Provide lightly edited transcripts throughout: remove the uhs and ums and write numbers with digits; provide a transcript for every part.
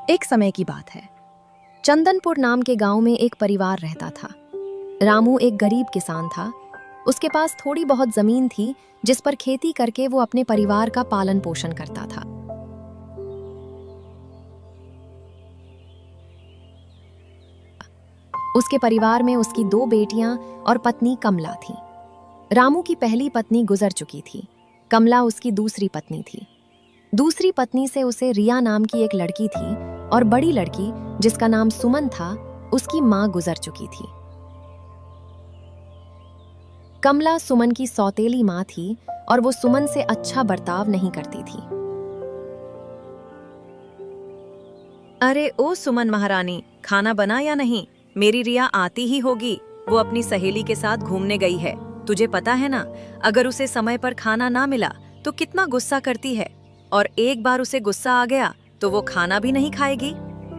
एक समय की बात है। चंदनपुर नाम के गांव में एक परिवार रहता था। रामू एक गरीब किसान था। उसके पास थोड़ी बहुत जमीन थी जिस पर खेती करके वो अपने परिवार का पालन पोषण करता था। उसके परिवार में उसकी 2 बेटियां और पत्नी कमला थी। रामू की पहली पत्नी गुजर चुकी थी। कमला उसकी दूसरी पत्नी थी। दूसरी पत्नी से उसे रिया नाम की एक लड़की थी और बड़ी लड़की जिसका नाम सुमन था, उसकी मां गुजर चुकी थी। कमला सुमन की सौतेली मां थी और वो सुमन से अच्छा बर्ताव नहीं करती थी। अरे ओ सुमन महारानी, खाना बना या नहीं? मेरी रिया आती ही होगी। वो अपनी सहेली के साथ घूमने गई है। तुझे पता है ना, अगर उसे समय पर खाना ना मिला तो कितना गुस्सा करती है, और एक बार उसे गुस्सा आ गया तो वो खाना भी नहीं खाएगी।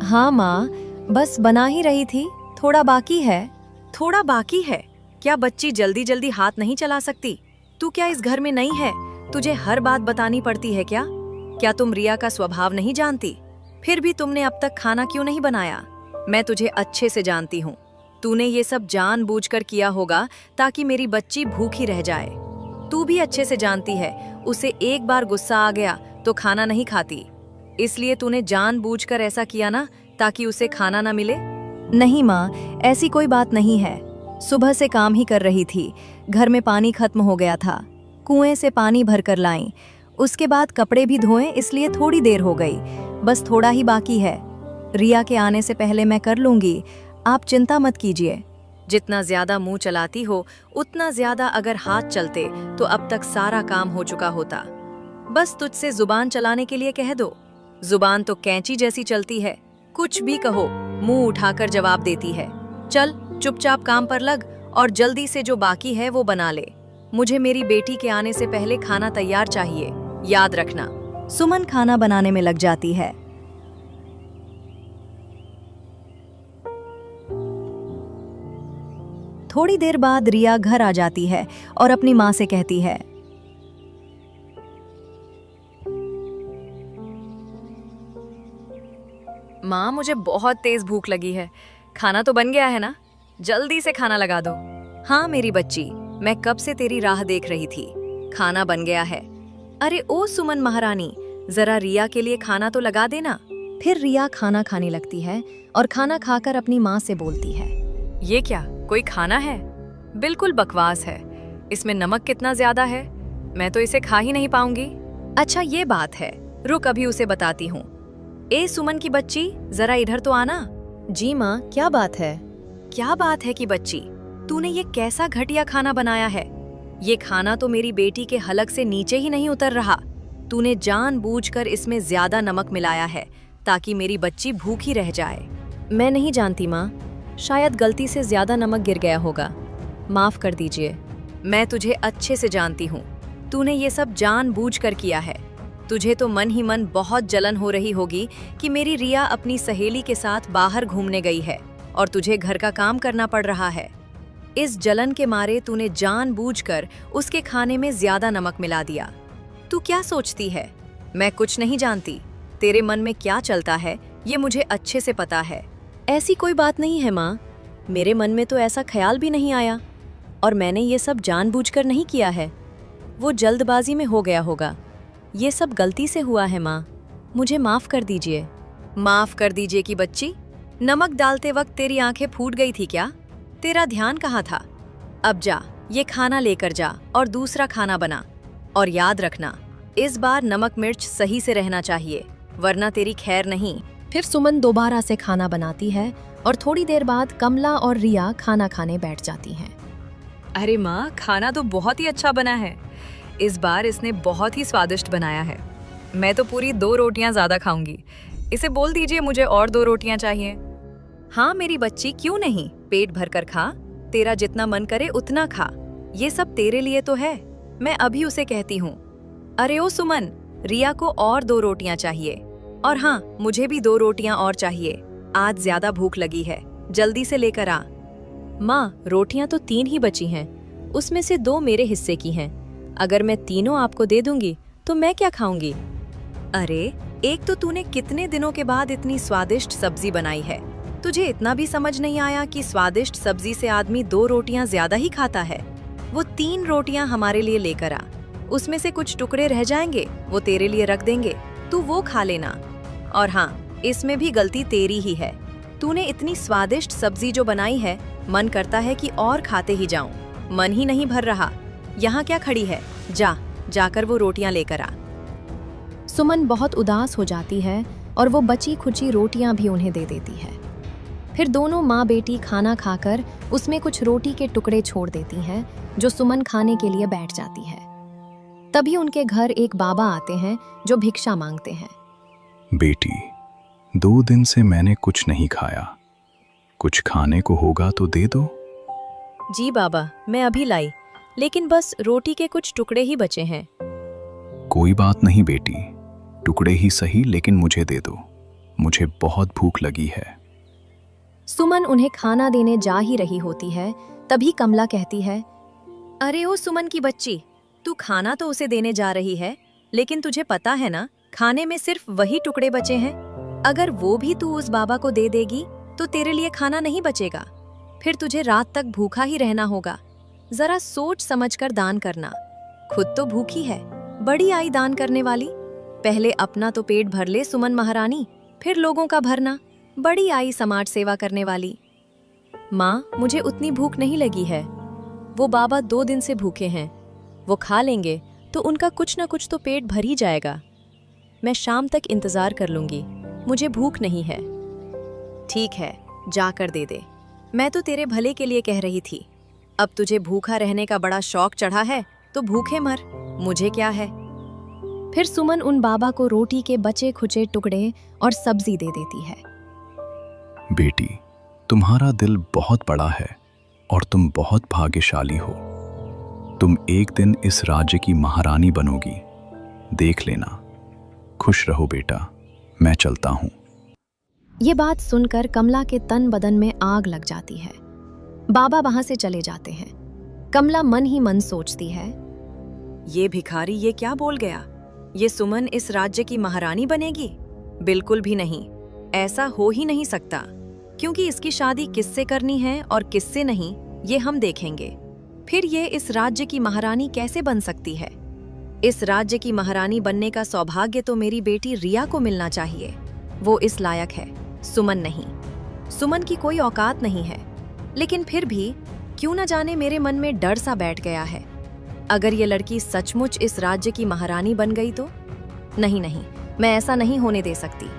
हाँ माँ, बस बना ही रही थी, थोड़ा बाकी है। थोड़ा बाकी है? क्या बच्ची जल्दी जल्दी हाथ नहीं चला सकती? तू क्या इस घर में नहीं है? तुझे हर बात बतानी पड़ती है क्या? क्या तुम रिया का स्वभाव नहीं जानती? फिर भी तुमने अब तक खाना क्यों नहीं बनाया? मैं तुझे अच्छे से जानती हूँ। तूने ये सब जानबूझकर किया होगा ताकि मेरी बच्ची भूखी रह जाए। तू भी अच्छे से जानती है, उसे एक बार गुस्सा आ गया तो खाना नहीं खाती। इसलिए तूने जानबूझकर ऐसा किया ना, ताकि उसे खाना ना मिले। नहीं माँ, ऐसी कोई बात नहीं है। सुबह से काम ही कर रही थी, घर में पानी खत्म हो गया था, कुएं से पानी भर कर लाई। उसके बाद कपड़े भी धोए, इसलिए थोड़ी देर हो गई। बस थोड़ा ही बाकी है। रिया के आने से पहले मैं कर लूंगी, आप चिंता मत कीजिए। जितना ज्यादा मुंह चलाती हो, उतना ज्यादा अगर हाथ चलते तो अब तक सारा काम हो चुका होता। बस तुझसे जुबान चलाने के लिए कह दो। जुबान तो कैंची जैसी चलती है, कुछ भी कहो मुंह उठाकर जवाब देती है। चल चुपचाप काम पर लग और जल्दी से जो बाकी है वो बना ले। मुझे मेरी बेटी के आने से पहले खाना तैयार चाहिए, याद रखना। सुमन खाना बनाने में लग जाती है। थोड़ी देर बाद रिया घर आ जाती है और अपनी माँ से कहती है, माँ, मुझे बहुत तेज भूख लगी है। खाना तो बन गया है ना? जल्दी से खाना लगा दो। हाँ मेरी बच्ची, मैं कब से तेरी राह देख रही थी। खाना बन गया है। अरे ओ सुमन महारानी, जरा रिया के लिए खाना तो लगा देना। फिर रिया खाना खाने लगती है और खाना खाकर अपनी माँ से बोलती है, ये क्या कोई खाना है? बिल्कुल बकवास है। इसमें नमक कितना ज्यादा है, मैं तो इसे खा ही नहीं पाऊंगी। अच्छा ये बात है, रुक अभी उसे बताती हूँ। ए सुमन की बच्ची, जरा इधर तो आना। जी माँ, क्या बात है? क्या बात है कि बच्ची, तूने ये कैसा घटिया खाना बनाया है? ये खाना तो मेरी बेटी के हलक से नीचे ही नहीं उतर रहा। तूने जानबूझकर इसमें ज्यादा नमक मिलाया है ताकि मेरी बच्ची भूखी रह जाए। मैं नहीं जानती माँ, शायद गलती से ज्यादा नमक गिर गया होगा, माफ कर दीजिए। मैं तुझे अच्छे से जानती हूँ, तूने ये सब जानबूझकर किया है। तुझे तो मन ही मन बहुत जलन हो रही होगी कि मेरी रिया अपनी सहेली के साथ बाहर घूमने गई है और तुझे घर का काम करना पड़ रहा है। इस जलन के मारे तूने जानबूझकर उसके खाने में ज्यादा नमक मिला दिया। तू क्या सोचती है? मैं कुछ नहीं जानती। तेरे मन में क्या चलता है ये मुझे अच्छे से पता है। ऐसी कोई बात नहीं है माँ, मेरे मन में तो ऐसा ख्याल भी नहीं आया और मैंने ये सब जानबूझकर नहीं किया है। वो जल्दबाजी में हो गया होगा। ये सब गलती से हुआ है माँ, मुझे माफ कर दीजिए। माफ कर दीजिए कि बच्ची, नमक डालते वक्त तेरी आंखें फूट गई थी क्या? तेरा ध्यान कहाँ था? अब जा, ये खाना लेकर जा और दूसरा खाना बना। और याद रखना, इस बार नमक मिर्च सही से रहना चाहिए, वरना तेरी खैर नहीं। फिर सुमन दोबारा से खाना बनाती है और थोड़ी देर बाद कमला और रिया खाना खाने बैठ जाती हैं। अरे माँ, खाना तो बहुत ही अच्छा बना है। इस बार इसने बहुत ही स्वादिष्ट बनाया है। मैं तो पूरी 2 रोटियां ज्यादा खाऊंगी। इसे बोल दीजिए मुझे और 2 रोटियां चाहिए। हाँ मेरी बच्ची, क्यों नहीं, पेट भर कर खा। तेरा जितना मन करे उतना खा। ये सब तेरे लिए तो है। मैं अभी उसे कहती हूँ। अरे ओ सुमन, रिया को और 2 रोटियां चाहिए। और हाँ, मुझे भी 2 रोटियां और चाहिए। आज ज्यादा भूख लगी है, जल्दी से लेकर आ। माँ, रोटियां तो 3 ही बची हैं, उसमें से 2 मेरे हिस्से की हैं। अगर मैं तीनों आपको दे दूंगी तो मैं क्या खाऊंगी? अरे एक तो तूने कितने दिनों के बाद इतनी स्वादिष्ट सब्जी बनाई है। तुझे इतना भी समझ नहीं आया कि स्वादिष्ट सब्जी से आदमी 2 रोटियां ज्यादा ही खाता है। वो 3 रोटियां हमारे लिए लेकर आ, उसमें से कुछ टुकड़े रह जाएंगे, वो तेरे लिए रख देंगे, तू वो खा लेना। और हाँ, इसमें भी गलती तेरी ही है। तूने इतनी स्वादिष्ट सब्जी जो बनाई है, मन करता है कि और खाते ही जाऊं, मन ही नहीं भर रहा। यहाँ क्या खड़ी है, जाकर वो रोटियां लेकर आ। सुमन बहुत उदास हो जाती है और वो बची खुची रोटियां भी उन्हें दे देती है। फिर दोनों माँ बेटी खाना खाकर उसमें कुछ रोटी के टुकड़े छोड़ देती हैं, जो सुमन खाने के लिए बैठ जाती है। तभी उनके घर एक बाबा आते हैं जो भिक्षा मांगते हैं। बेटी, 2 दिन से मैंने कुछ नहीं खाया, कुछ खाने को होगा तो दे दो। जी बाबा, मैं अभी लाई, लेकिन बस रोटी के कुछ टुकड़े ही बचे हैं। कोई बात नहीं बेटी, टुकड़े ही सही, लेकिन मुझे दे दो, मुझे बहुत भूख लगी है। सुमन उन्हें खाना देने जा ही रही होती है, तभी कमला कहती है, अरे ओ सुमन की बच्ची, तू खाना तो उसे देने जा रही है, लेकिन तुझे पता है ना, खाने में सिर्फ वही टुकड़े बचे हैं। अगर वो भी तू उस बाबा को दे देगी तो तेरे लिए खाना नहीं बचेगा, फिर तुझे रात तक भूखा ही रहना होगा। जरा सोच समझकर दान करना। खुद तो भूखी है, बड़ी आई दान करने वाली। पहले अपना तो पेट भर ले सुमन महारानी, फिर लोगों का भरना। बड़ी आई समाज सेवा करने वाली। माँ, मुझे उतनी भूख नहीं लगी है। वो बाबा 2 दिन से भूखे हैं, वो खा लेंगे तो उनका कुछ ना कुछ तो पेट भर ही जाएगा। मैं शाम तक इंतजार कर लूंगी, मुझे भूख नहीं है। ठीक है, जाकर दे दे। मैं तो तेरे भले के लिए कह रही थी। अब तुझे भूखा रहने का बड़ा शौक चढ़ा है तो भूखे मर, मुझे क्या है। फिर सुमन उन बाबा को रोटी के बचे खुचे टुकड़े और सब्जी दे देती है। बेटी, तुम्हारा दिल बहुत बड़ा है और तुम बहुत भाग्यशाली हो। तुम एक दिन इस राज्य की महारानी बनोगी, देख लेना। खुश रहो बेटा, मैं चलता हूँ। ये बात सुनकर कमला के तन बदन में आग लग जाती है। बाबा वहां से चले जाते हैं। कमला मन ही मन सोचती है, ये भिखारी ये क्या बोल गया? ये सुमन इस राज्य की महारानी बनेगी? बिल्कुल भी नहीं, ऐसा हो ही नहीं सकता, क्योंकि इसकी शादी किससे करनी है और किससे नहीं, ये हम देखेंगे। फिर ये इस राज्य की महारानी कैसे बन सकती है? इस राज्य की महारानी बनने का सौभाग्य तो मेरी बेटी रिया को मिलना चाहिए। वो इस लायक है, सुमन नहीं। सुमन की कोई औकात नहीं है, लेकिन फिर भी क्यों न जाने मेरे मन में डर सा बैठ गया है। अगर ये लड़की सचमुच इस राज्य की महारानी बन गई तो? नहीं, मैं ऐसा नहीं होने दे सकती।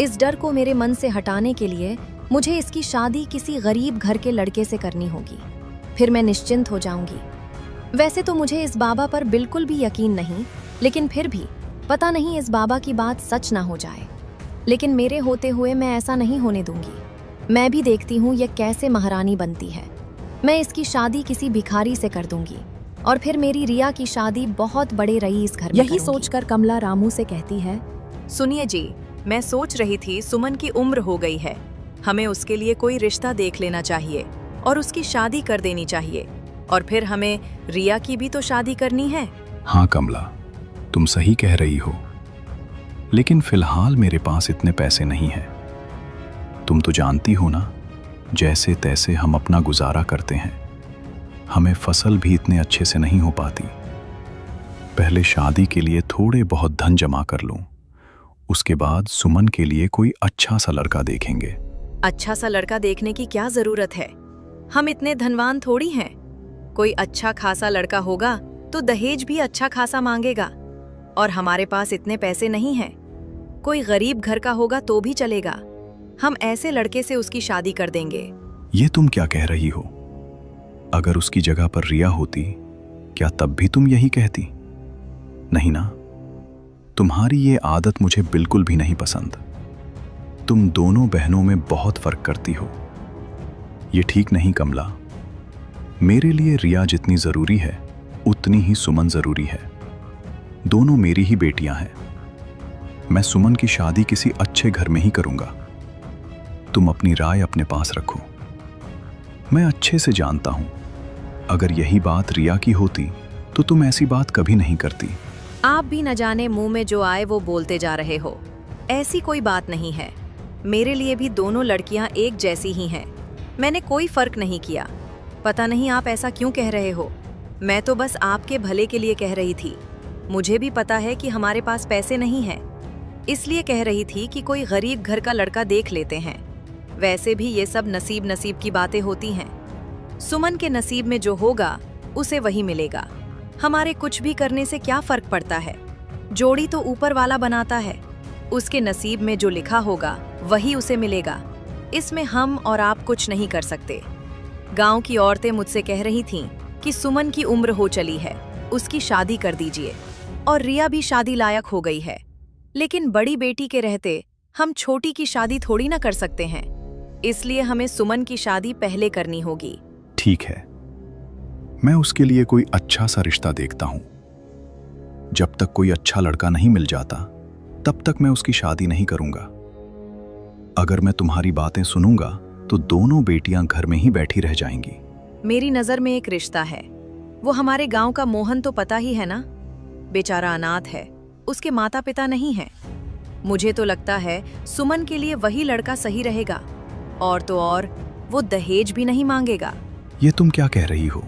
इस डर को मेरे मन से हटाने के लिए मुझे इसकी शादी किसी गरीब घर के लड़के से करनी होगी, फिर मैं निश्चिंत हो जाऊंगी। वैसे तो मुझे इस बाबा पर बिल्कुल भी यकीन नहीं, लेकिन फिर भी पता नहीं इस बाबा की बात सच ना हो जाए। लेकिन मेरे होते हुए मैं ऐसा नहीं होने दूंगी। मैं भी देखती हूँ ये कैसे महारानी बनती है। मैं इसकी शादी किसी भिखारी से कर दूंगी और फिर मेरी रिया की शादी बहुत बड़े रईस घर में यही करूंगी। सोचकर कमला रामू से कहती है, सुनिए जी, मैं सोच रही थी सुमन की उम्र हो गई है, हमें उसके लिए कोई रिश्ता देख लेना चाहिए और उसकी शादी कर देनी चाहिए, और फिर हमें रिया की भी तो शादी करनी है। हाँ कमला, तुम सही कह रही हो, लेकिन फिलहाल मेरे पास इतने पैसे नहीं हैं। तुम तो जानती हो ना, जैसे तैसे हम अपना गुजारा करते हैं। हमें फसल भी इतने अच्छे से नहीं हो पाती। पहले शादी के लिए थोड़े बहुत धन जमा कर लूं, उसके बाद सुमन के लिए कोई अच्छा सा लड़का देखेंगे। अच्छा सा लड़का देखने की क्या जरूरत है? हम इतने धनवान थोड़ी हैं। कोई अच्छा खासा लड़का होगा तो दहेज भी अच्छा खासा मांगेगा, और हमारे पास इतने पैसे नहीं हैं। कोई गरीब घर का होगा तो भी चलेगा। हम ऐसे लड़के से उसकी शादी कर देंगे। ये तुम क्या कह रही हो? अगर उसकी जगह पर रिया होती, क्या तब भी तुम यही कहती? नहीं ना, तुम्हारी ये आदत मुझे बिल्कुल भी नहीं पसंद। तुम दोनों बहनों में बहुत फर्क करती हो। ये ठीक नहीं कमला। मेरे लिए रिया जितनी जरूरी है उतनी ही सुमन जरूरी है। दोनों मेरी ही बेटियां हैं। मैं सुमन की शादी किसी अच्छे घर में ही करूंगा। तुम अपनी राय अपने पास रखो। मैं अच्छे से जानता हूं, अगर यही बात रिया की होती तो तुम ऐसी बात कभी नहीं करती। आप भी न जाने मुंह में जो आए वो बोलते जा रहे हो। ऐसी कोई बात नहीं है, मेरे लिए भी दोनों लड़कियां एक जैसी ही हैं। मैंने कोई फर्क नहीं किया। पता नहीं आप ऐसा क्यों कह रहे हो। मैं तो बस आपके भले के लिए कह रही थी। मुझे भी पता है कि हमारे पास पैसे नहीं हैं, इसलिए कह रही थी कि कोई गरीब घर का लड़का देख लेते हैं। वैसे भी ये सब नसीब नसीब की बातें होती हैं। सुमन के नसीब में जो होगा उसे वही मिलेगा। हमारे कुछ भी करने से क्या फर्क पड़ता है। जोड़ी तो ऊपर वाला बनाता है, उसके नसीब में जो लिखा होगा वही उसे मिलेगा। इसमें हम और आप कुछ नहीं कर सकते। गांव की औरतें मुझसे कह रही थीं कि सुमन की उम्र हो चली है, उसकी शादी कर दीजिए, और रिया भी शादी लायक हो गई है। लेकिन बड़ी बेटी के रहते हम छोटी की शादी थोड़ी ना कर सकते हैं, इसलिए हमें सुमन की शादी पहले करनी होगी। ठीक है, मैं उसके लिए कोई अच्छा सा रिश्ता देखता हूं। जब तक कोई अच्छा लड़का नहीं मिल जाता तब तक मैं उसकी शादी नहीं करूंगा। अगर मैं तुम्हारी बातें सुनूंगा तो दोनों बेटियां घर में ही बैठी रह जाएंगी। मेरी नज़र में एक रिश्ता है। वो हमारे गांव का मोहन तो पता ही है ना, बेचारा अनाथ है, उसके माता पिता नहीं हैं। मुझे तो लगता है सुमन के लिए वही लड़का सही रहेगा, और तो और वो दहेज भी नहीं मांगेगा। ये तुम क्या कह रही हो?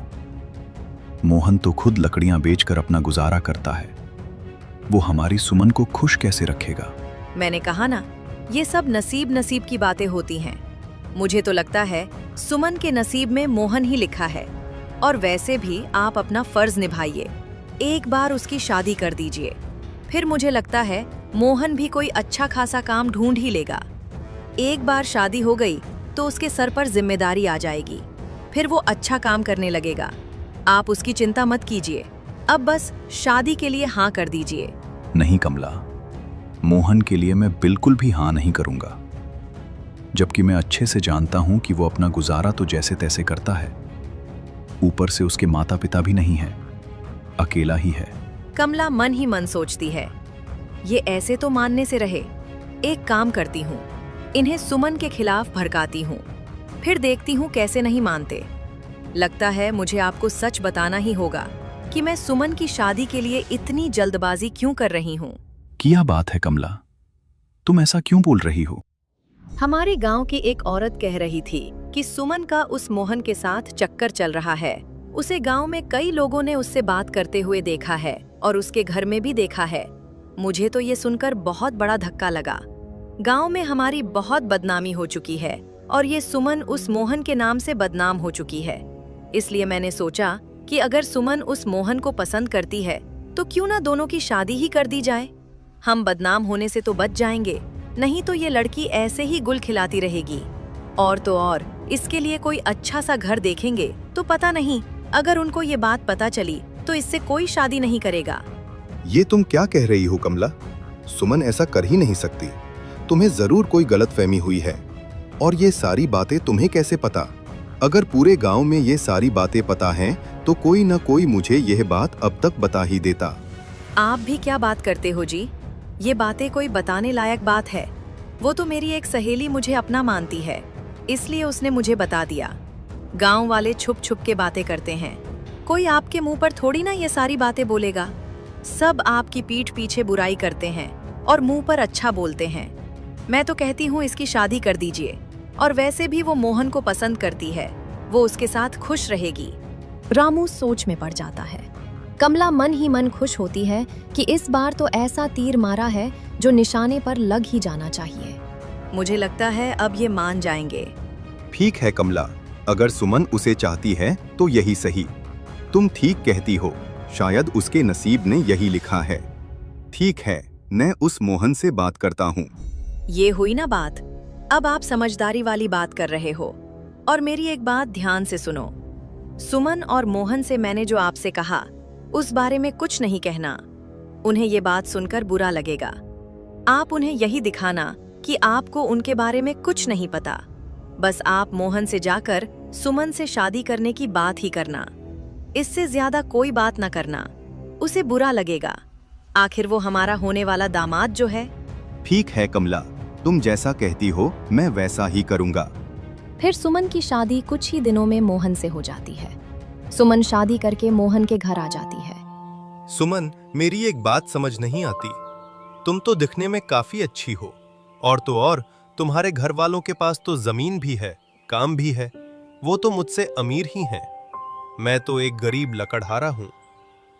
मोहन तो खुद लकड़ियां बेचकर अपना गुजारा करता है, वो हमारी सुमन को खुश कैसे रखेगा? मैंने कहा ना, ये सब नसीब नसीब की बातें होती हैं। मुझे तो लगता है सुमन के नसीब में मोहन ही लिखा है, और वैसे भी आप अपना फर्ज निभाइए, एक बार उसकी शादी कर दीजिए। फिर मुझे लगता है मोहन भी कोई अच्छा खासा काम ढूंढ ही लेगा। एक बार शादी हो गई तो उसके सर पर जिम्मेदारी आ जाएगी, फिर वो अच्छा काम करने लगेगा। आप उसकी चिंता मत कीजिए, अब बस शादी के लिए हाँ कर दीजिए। नहीं कमला, मोहन के लिए मैं बिल्कुल भी हाँ नहीं करूंगा, जबकि मैं अच्छे से जानता हूं कि वो अपना गुजारा तो जैसे तैसे करता है। ऊपर से उसके माता पिता भी नहीं हैं, अकेला ही है। कमला मन ही मन सोचती है, ये ऐसे तो मानने से रहे। एक काम करती हूँ, इन्हें सुमन के खिलाफ भड़काती हूँ, फिर देखती हूँ कैसे नहीं मानते। लगता है मुझे आपको सच बताना ही होगा कि मैं सुमन की शादी के लिए इतनी जल्दबाजी क्यों कर रही हूँ। क्या बात है कमला, तुम ऐसा क्यों बोल रही हो? हमारे गांव की एक औरत कह रही थी कि सुमन का उस मोहन के साथ चक्कर चल रहा है। उसे गांव में कई लोगों ने उससे बात करते हुए देखा है और उसके घर में भी देखा है। मुझे तो ये सुनकर बहुत बड़ा धक्का लगा। गांव में हमारी बहुत बदनामी हो चुकी है और ये सुमन उस मोहन के नाम से बदनाम हो चुकी है। इसलिए मैंने सोचा कि अगर सुमन उस मोहन को पसंद करती है तो क्यों ना दोनों की शादी ही कर दी जाए। हम बदनाम होने से तो बच जाएंगे, नहीं तो ये लड़की ऐसे ही गुल खिलाती रहेगी। और तो और इसके लिए कोई अच्छा सा घर देखेंगे तो पता नहीं, अगर उनको ये बात पता चली तो इससे कोई शादी नहीं करेगा। ये तुम क्या कह रही हो कमला? सुमन ऐसा कर ही नहीं सकती। तुम्हें जरूर कोई गलतफहमी हुई है। और ये सारी बातें तुम्हें कैसे पता? अगर पूरे गांव में ये सारी बातें पता हैं तो कोई न कोई मुझे यह बात अब तक बता ही देता। आप भी क्या बात करते हो जी? ये बातें कोई बताने लायक बात है? वो तो मेरी एक सहेली मुझे अपना मानती है, इसलिए उसने मुझे बता दिया। गांव वाले छुप छुप के बातें करते हैं, कोई आपके मुंह पर थोड़ी ना ये सारी बातें बोलेगा। सब आपकी पीठ पीछे बुराई करते हैं और मुंह पर अच्छा बोलते हैं। मैं तो कहती हूँ इसकी शादी कर दीजिए, और वैसे भी वो मोहन को पसंद करती है, वो उसके साथ खुश रहेगी। रामू सोच में पड़ जाता है। कमला मन ही मन खुश होती है कि इस बार तो ऐसा तीर मारा है जो निशाने पर लग ही जाना चाहिए। मुझे लगता है अब ये मान जाएंगे। ठीक है कमला, अगर सुमन उसे चाहती है तो यही सही। तुम ठीक कहती हो, शायद उसके नसीब ने यही लिखा है। ठीक है, मैं उस मोहन से बात करता हूँ। ये हुई ना बात, अब आप समझदारी वाली बात कर रहे हो। और मेरी एक बात ध्यान से सुनो, सुमन और मोहन से मैंने जो आपसे कहा उस बारे में कुछ नहीं कहना। उन्हें ये बात सुनकर बुरा लगेगा। आप उन्हें यही दिखाना कि आपको उनके बारे में कुछ नहीं पता। बस आप मोहन से जाकर सुमन से शादी करने की बात ही करना, इससे ज्यादा कोई बात ना करना। उसे बुरा लगेगा, आखिर वो हमारा होने वाला दामाद जो है। ठीक है कमला, तुम जैसा कहती हो मैं वैसा ही करूँगा। फिर सुमन की शादी कुछ ही दिनों में मोहन से हो जाती है। सुमन शादी करके मोहन के घर आ जाती है। सुमन, मेरी एक बात समझ नहीं आती। तुम तो दिखने में काफी अच्छी हो, और तो और तुम्हारे घर वालों के पास तो जमीन भी है, काम भी है। वो तो मुझसे अमीर ही हैं। मैं तो एक गरीब लकड़हारा हूं।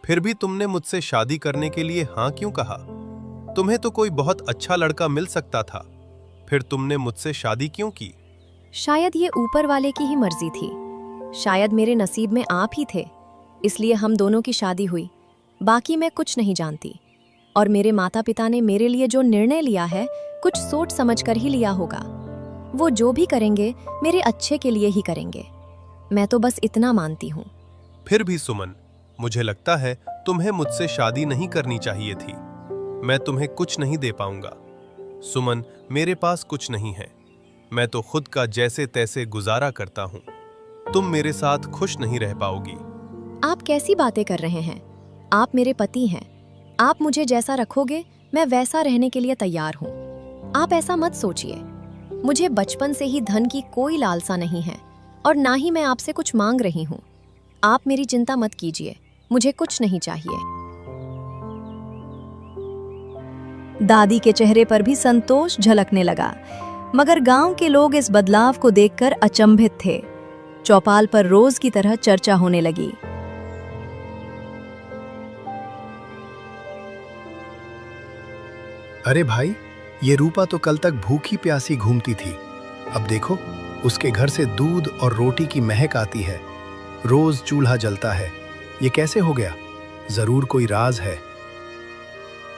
फिर भी तुमने मुझसे शादी करने के लिए हाँ क्यों कहा? तुम्हें तो कोई बहुत अच्छा लड़का मिल सकता था, फिर तुमने मुझसे शादी क्यों की? शायद ये ऊपर वाले की ही मर्जी थी। शायद मेरे नसीब में आप ही थे, इसलिए हम दोनों की शादी हुई। बाकी मैं कुछ नहीं जानती। और मेरे माता पिता ने मेरे लिए जो निर्णय लिया है, कुछ सोच समझकर ही लिया होगा। वो जो भी करेंगे मेरे अच्छे के लिए ही करेंगे। मैं तो बस इतना मानती हूँ। फिर भी सुमन, मुझे लगता है तुम्हें मुझसे शादी नहीं करनी चाहिए थी। मैं तुम्हें कुछ नहीं दे पाऊंगा। सुमन, मेरे पास कुछ नहीं है। मैं तो खुद का जैसे तैसे गुजारा करता हूँ। तुम मेरे साथ खुश नहीं रह पाओगी। आप कैसी बातें कर रहे हैं? आप मेरे पति हैं। आप मुझे जैसा रखोगे मैं वैसा रहने के लिए तैयार हूँ। आप ऐसा मत सोचिए। मुझे बचपन से ही धन की कोई लालसा नहीं है और ना ही मैं आपसे कुछ मांग रही हूँ। आप मेरी चिंता मत कीजिए, मुझे कुछ नहीं चाहिए। दादी के चेहरे पर भी संतोष झलकने लगा, मगर गांव के लोग इस बदलाव को देखकर अचंभित थे। चौपाल पर रोज की तरह चर्चा होने लगी। अरे भाई, ये रूपा तो कल तक भूखी प्यासी घूमती थी। अब देखो, उसके घर से दूध और रोटी की महक आती है। रोज चूल्हा जलता है। ये कैसे हो गया? जरूर कोई राज है।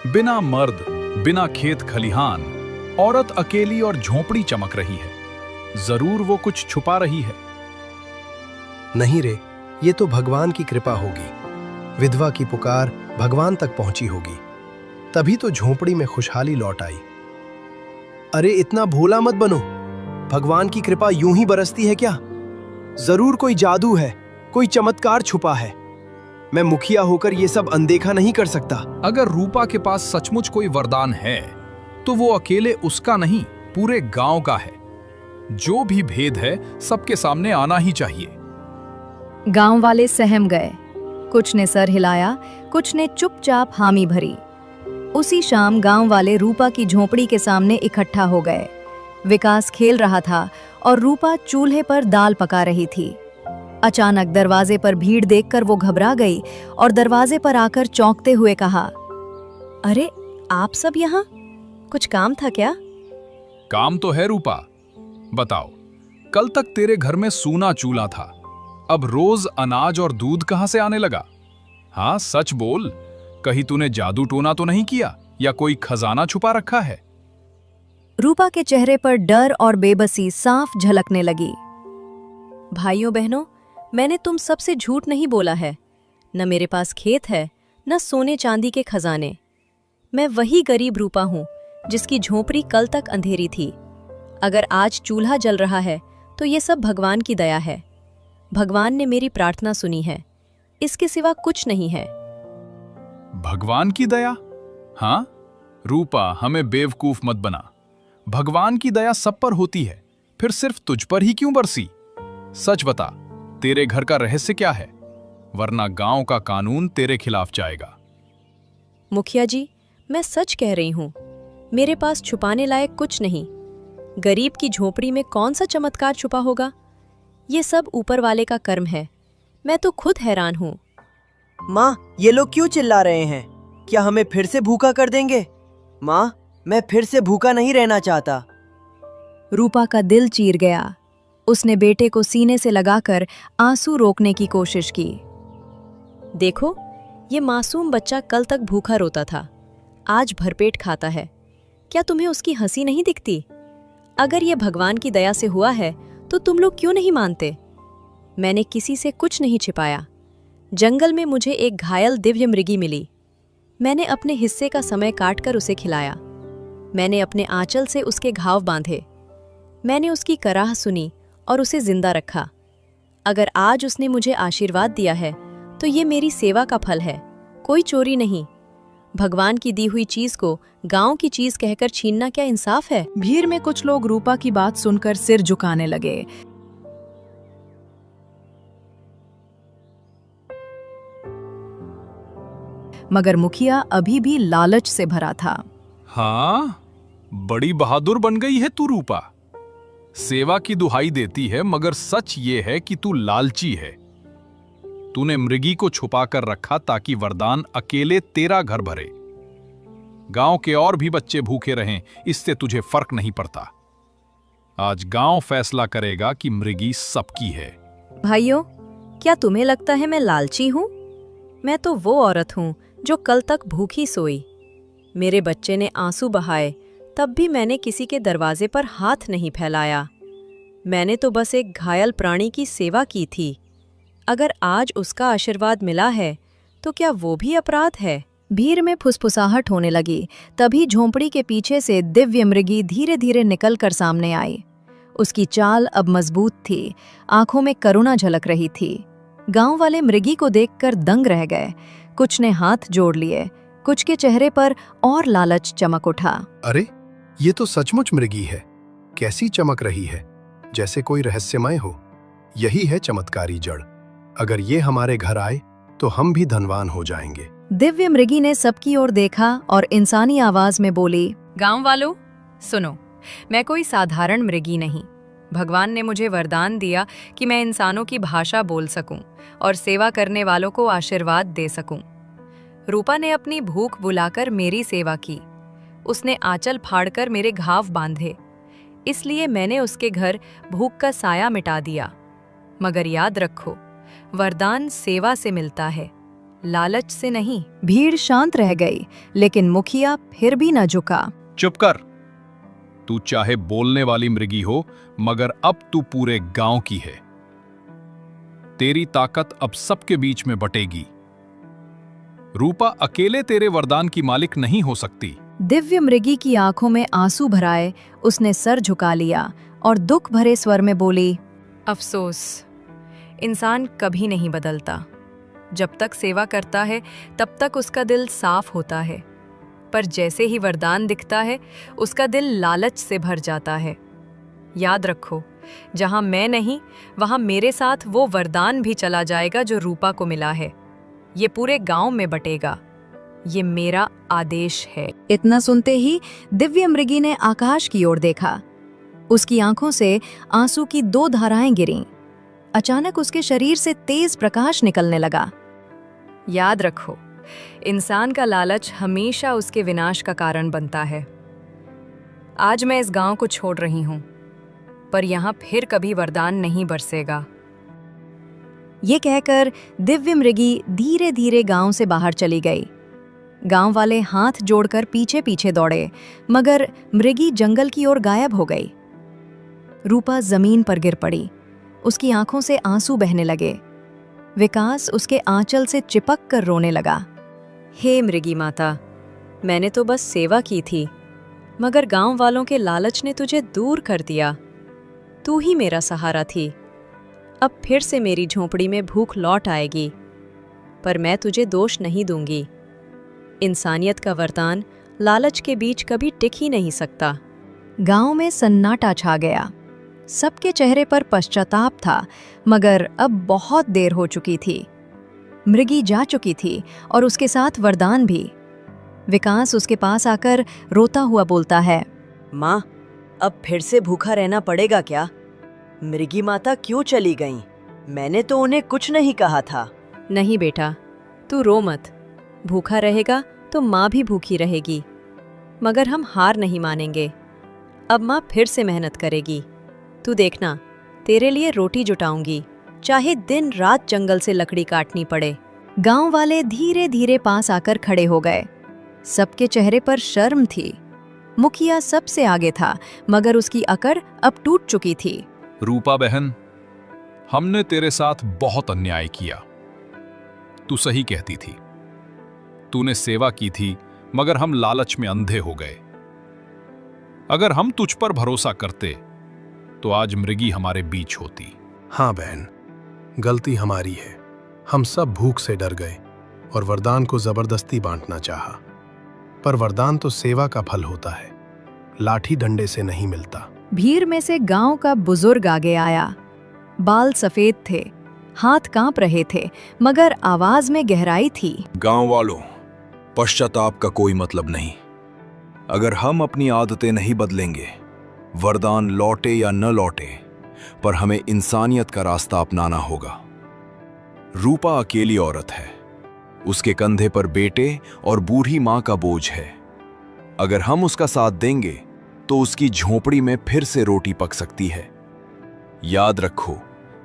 बिना मर्द, बिना खेत खलिहान, औरत अकेली और झोंपड़ी चमक रही है। जरूर वो कुछ छुपा रही है। नहीं रे, ये तो भगवान की कृपा होगी। विधवा की पुकार भगवान तक पहुंची होगी, तभी तो झोंपड़ी में खुशहाली लौट आई। अरे इतना भोला मत बनो। भगवान की कृपा यूं ही बरसती है क्या? जरूर कोई जादू है, कोई चमत्कार छुपा है। मैं मुखिया होकर ये सब अनदेखा नहीं कर सकता। अगर रूपा के पास सचमुच कोई वरदान है तो वो अकेले उसका नहीं, पूरे गांव का है। जो भी भेद है सबके सामने आना ही चाहिए। गांव वाले सहम गए। कुछ ने सर हिलाया, कुछ ने चुपचाप हामी भरी। उसी शाम गांव वाले रूपा की झोंपड़ी के सामने इकट्ठा हो गए। विकास खेल रहा था और रूपा चूल्हे पर दाल पका रही थी। अचानक दरवाजे पर भीड़ देखकर वो घबरा गई और दरवाजे पर आकर चौंकते हुए कहा, अरे आप सब यहाँ? कुछ काम था क्या? काम तो है रूपा। बताओ, कल तक तेरे घर में सूना चूल्हा था, अब रोज अनाज और दूध कहां से आने लगा? हाँ सच बोल, कहीं तूने जादू टोना तो नहीं किया या कोई खजाना छुपा रखा है? रूपा के चेहरे पर डर और बेबसी साफ झलकने लगी। भाइयों बहनों, मैंने तुम सबसे झूठ नहीं बोला है। न मेरे पास खेत है, न सोने चांदी के खजाने। मैं वही गरीब रूपा हूँ जिसकी झोंपड़ी कल तक अंधेरी थी। अगर आज चूल्हा जल रहा है तो ये सब भगवान की दया है। भगवान ने मेरी प्रार्थना सुनी है, इसके सिवा कुछ नहीं है। भगवान की दया? हाँ रूपा, हमें बेवकूफ मत बना। भगवान की दया सब पर होती है, फिर सिर्फ तुझ पर ही क्यों बरसी? सच बता, तेरे घर का रहस्य क्या है? वरना गांव का कानून तेरे खिलाफ जाएगा। मुखिया जी, मैं सच कह रही हूँ। मेरे पास छुपाने लायक कुछ नहीं। गरीब की झोपड़ी में कौन सा चमत्कार छुपा होगा? ये सब ऊपर वाले का कर्म है। मैं तो खुद हैरान हूँ। माँ, ये लोग क्यों चिल्ला रहे हैं? क्या हमें फिर से भूखा कर देंगे? माँ, मैं फिर से भूखा नहीं रहना चाहता। रूपा का दिल चीर गया। उसने बेटे को सीने से लगाकर आंसू रोकने की कोशिश की। देखो, ये मासूम बच्चा कल तक भूखा रोता था, आज भरपेट खाता है। क्या तुम्हें उसकी हंसी नहीं दिखती? अगर ये भगवान की दया से हुआ है तो तुम लोग क्यों नहीं मानते? मैंने किसी से कुछ नहीं छिपाया। जंगल में मुझे एक घायल दिव्य मृगी मिली। मैंने अपने हिस्से का समय काटकर उसे खिलाया। मैंने अपने आंचल से उसके घाव बांधे। मैंने उसकी कराह सुनी और उसे जिंदा रखा। अगर आज उसने मुझे आशीर्वाद दिया है तो ये मेरी सेवा का फल है, कोई चोरी नहीं। भगवान की दी हुई चीज को गांव की चीज कहकर छीनना क्या इंसाफ है? भीड़ में कुछ लोग रूपा की बात सुनकर सिर झुकाने लगे। मगर मुखिया अभी भी लालच से भरा था। हाँ, बड़ी बहादुर बन गई है तू रूपा। सेवा की दुहाई देती है, मगर सच ये है कि तू लालची है। तूने मृगी को छुपा कर रखा ताकि वरदान अकेले तेरा घर भरे। गांव के और भी बच्चे भूखे रहें, इससे तुझे फर्क नहीं पड़ता। आज गांव फैसला करेगा कि मृगी सबकी है। भाइयों, क्या तुम्हें लगता है मैं लालची हूँ? मैं तो वो औरत हूँ जो कल तक भूखी सोई। मेरे बच्चे ने आंसू बहाए, तब भी मैंने किसी के दरवाजे पर हाथ नहीं फैलाया। मैंने तो बस एक घायल प्राणी की सेवा की थी। अगर आज उसका आशीर्वाद मिला है, तो क्या वो भी अपराध है? भीड़ में फुसफुसाहट होने लगी। तभी झोंपड़ी के पीछे से दिव्य मृगी धीरे धीरे निकलकर सामने आई। उसकी चाल अब मजबूत थी, आंखों में करुणा झलक रही थी। गांव वाले मृगी को देखकर दंग रह गए। कुछ ने हाथ जोड़ लिए, कुछ के चेहरे पर और लालच चमक उठा। अरे, ये तो सचमुच मृगी है। कैसी चमक रही है, जैसे कोई रहस्यमय हो। यही है चमत्कारी जड़। अगर ये हमारे घर आए तो हम भी धनवान हो जाएंगे। दिव्य मृगी ने सबकी ओर देखा और इंसानी आवाज में बोली, गांव वालों, सुनो, मैं कोई साधारण मृगी नहीं। भगवान ने मुझे वरदान दिया कि मैं इंसानों की भाषा बोल सकूं और सेवा करने वालों को आशीर्वाद दे सकूं। रूपा ने अपनी भूख बुलाकर मेरी सेवा की। उसने आंचल फाड़कर मेरे घाव बांधे, इसलिए मैंने उसके घर भूख का साया मिटा दिया। मगर याद रखो, वरदान सेवा से मिलता है, लालच से नहीं। भीड़ शांत रह गई, लेकिन मुखिया फिर भी न झुका। चुप कर। तू चाहे बोलने वाली मृगी हो, मगर अब तू पूरे गांव की है। तेरी ताकत अब सबके बीच में बटेगी। रूपा अकेले तेरे वरदान की मालिक नहीं हो सकती। दिव्य मृगी की आंखों में आंसू भराए उसने सर झुका लिया और दुख भरे स्वर में बोली, अफसोस, इंसान कभी नहीं बदलता। जब तक सेवा करता है तब तक उसका दिल साफ होता है, पर जैसे ही वरदान दिखता है उसका दिल लालच से भर जाता है। याद रखो, जहां मैं नहीं वहां मेरे साथ वो वरदान भी चला जाएगा जो रूपा को मिला है। ये पूरे गांव में बटेगा। ये मेरा आदेश है। इतना सुनते ही दिव्य मृगी ने आकाश की ओर देखा। उसकी आंखों से आंसू की 2 धाराएं गिरीं। अचानक उसके शरीर से तेज प्रकाश निकलने लगा। याद रखो, इंसान का लालच हमेशा उसके विनाश का कारण बनता है। आज मैं इस गांव को छोड़ रही हूं, पर यहां फिर कभी वरदान नहीं बरसेगा। ये कहकर दिव्य मृगी धीरे धीरे गांव से बाहर चली गई। गांव वाले हाथ जोड़कर पीछे पीछे दौड़े, मगर मृगी जंगल की ओर गायब हो गई। रूपा जमीन पर गिर पड़ी। उसकी आंखों से आंसू बहने लगे। विकास उसके आंचल से चिपक कर रोने लगा। हे मृगी माता, मैंने तो बस सेवा की थी, मगर गांव वालों के लालच ने तुझे दूर कर दिया। तू ही मेरा सहारा थी। अब फिर से मेरी झोंपड़ी में भूख लौट आएगी, पर मैं तुझे दोष नहीं दूंगी। इंसानियत का वरदान लालच के बीच कभी टिक ही नहीं सकता। गांव में सन्नाटा छा गया। सबके चेहरे पर पश्चाताप था, मगर अब बहुत देर हो चुकी थी। मृगी जा चुकी थी और उसके साथ वरदान भी। विकास उसके पास आकर रोता हुआ बोलता है, माँ, अब फिर से भूखा रहना पड़ेगा क्या? मृगी माता क्यों चली गईं? मैंने तो उन्हें कुछ नहीं कहा था। नहीं बेटा, तू रो मत। भूखा रहेगा तो माँ भी भूखी रहेगी, मगर हम हार नहीं मानेंगे। अब माँ फिर से मेहनत करेगी। तू देखना, तेरे लिए रोटी जुटाऊंगी, चाहे दिन रात जंगल से लकड़ी काटनी पड़े। गांव वाले धीरे धीरे पास आकर खड़े हो गए। सबके चेहरे पर शर्म थी। मुखिया सबसे आगे था, मगर उसकी अकड़ अब टूट चुकी थी। रूपा बहन, हमने तेरे साथ बहुत अन्याय किया। तू सही कहती थी। तूने सेवा की थी, मगर हम लालच में अंधे हो गए। अगर हम तुझ पर भरोसा करते तो आज मृगी हमारे बीच होती। हाँ बहन, गलती हमारी है। हम सब भूख से डर गए और वरदान को जबरदस्ती बांटना चाहा। पर वरदान तो सेवा का फल होता है, लाठी डंडे से नहीं मिलता। भीड़ में से गांव का बुजुर्ग आगे आया। बाल सफेद थे, हाथ कांप रहे थे, मगर आवाज में गहराई थी। गांव वालों, पश्चाताप का कोई मतलब नहीं। अगर हम अपनी आदतें नहीं बदलेंगे, वरदान लौटे या न लौटे, पर हमें इंसानियत का रास्ता अपनाना होगा। रूपा अकेली औरत है, उसके कंधे पर बेटे और बूढ़ी मां का बोझ है। अगर हम उसका साथ देंगे तो उसकी झोपड़ी में फिर से रोटी पक सकती है। याद रखो,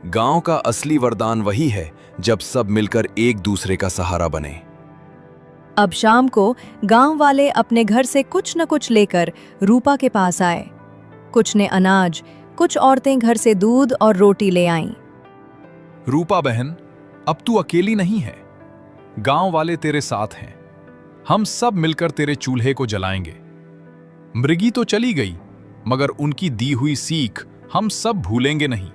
गांव का असली वरदान वही है जब सब मिलकर एक दूसरे का सहारा बने। अब शाम को गांव वाले अपने घर से कुछ न कुछ लेकर रूपा के पास आए। कुछ ने अनाज, कुछ औरतें घर से दूध और रोटी ले आईं। रूपा बहन, अब तू अकेली नहीं है, गांव वाले तेरे साथ हैं। हम सब मिलकर तेरे चूल्हे को जलाएंगे। मृगी तो चली गई, मगर उनकी दी हुई सीख हम सब भूलेंगे नहीं।